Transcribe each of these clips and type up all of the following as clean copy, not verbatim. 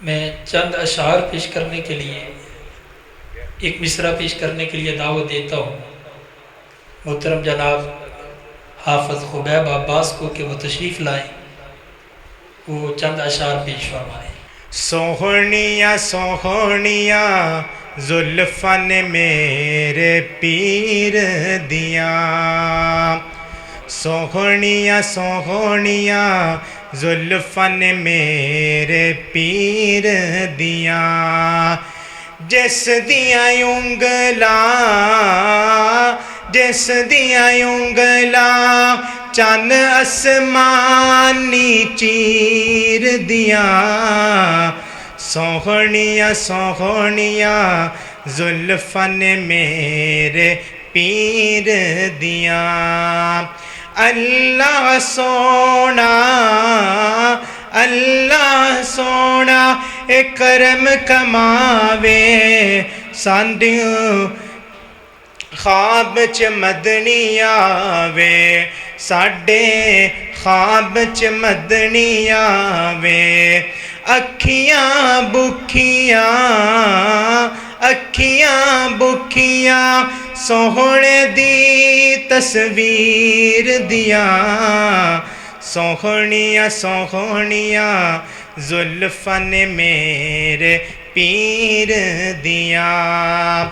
میں چند اشعار پیش کرنے کے لیے ایک مصرع پیش کرنے کے لیے دعوت دیتا ہوں محترم جناب حافظ خبیب عباس کو کہ وہ تشریف لائیں، وہ چند اشعار پیش فرمائیں۔ سوہنیاں سوہنیاں زلفاں نے میرے پیر دیاں، سوہنیاں سوہنیاں زلفاں نے میرے پیر دیاں، جس دیاں انگلاں جس دیاں انگلاں چن اسمانی چیر دیاں، سوہنیاں سوہنیاں زلفاں نے میرے پیر دیاں۔ اللہ سونا اللہ سونا اے کرم کماوے ساڈیوں خواب چ مدنی آوے، ساڈے خواب چ مدنی آوے، اکھیاں بکھیاں اکھیاں بکھیاں سوہنے دی تصویر دیاں، سوہنیاں سوہنیاں زلفاں نے میرے پیر دیاں۔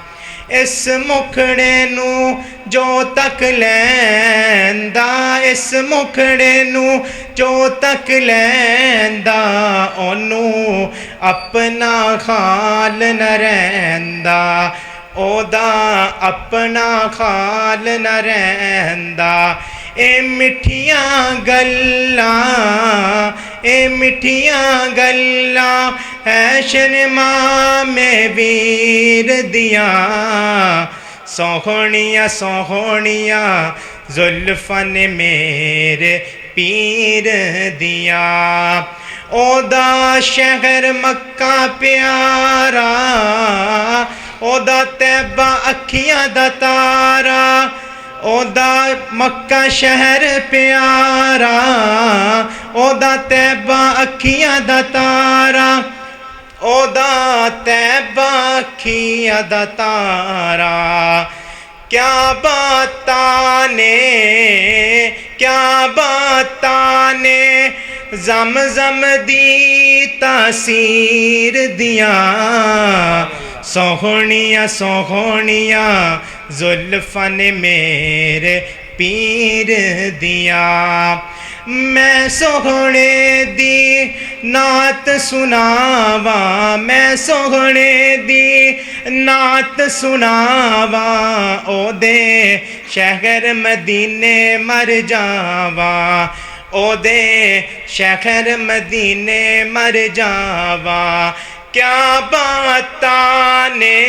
اس مکھڑے نو جو تک لیندا اس مکھڑے نو جو تک لیندا اونوں اپنا خال نہ رہندا، او دا اپنا خال نہ رہندا، اے مٹھیاں گلاں اے مٹھیاں گلاں ہے شنما میں ویر دیاں، سوہنیاں سوہنیاں زلفاں نے میرے پیر دیاں۔ او دا شہر مکہ پیارا او دا طیبہ اکھیاں دا تارا، او دا مکہ شہر پیارا او دا طیبہ اکھیاں دا تارا، او دا طیبہ اکھیاں دا تارا، کیا باتاں نے کیا باتاں نے زمزم دی تاثیر دیاں، سوہنیاں سوہنیاں زلفاں نے میرے پیر دیاں۔ میں سوہنے دی نعت سناواں میں سوہنے دی نعت سناواں، او دے شہر مدینے مر جاواں او دے شہر مدینے مر جاواں، کیا باتاں نے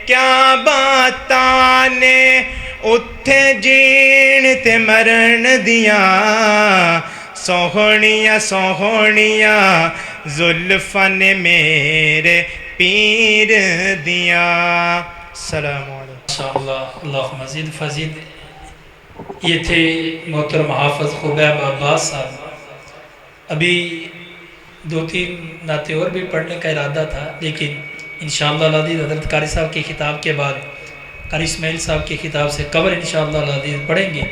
کیا باتاں نے اتھے جین تے مرن دیاں، سوہنیاں سوہنیاں زلفاں نے میرے پیر دیاں۔ السلام علیکم۔ ماشاءاللہ، اللہ مزید فزید۔ یہ تھے محترم حافظ خبیب عباس صاحب۔ ابھی 2-3 نعتیں اور بھی پڑھنے کا ارادہ تھا، لیکن انشاءاللہ العزیز حضرت قاری صاحب کی خطاب کے بعد قاری اسماعیل صاحب کی خطاب سے قبل انشاءاللہ العزیز پڑھیں گے۔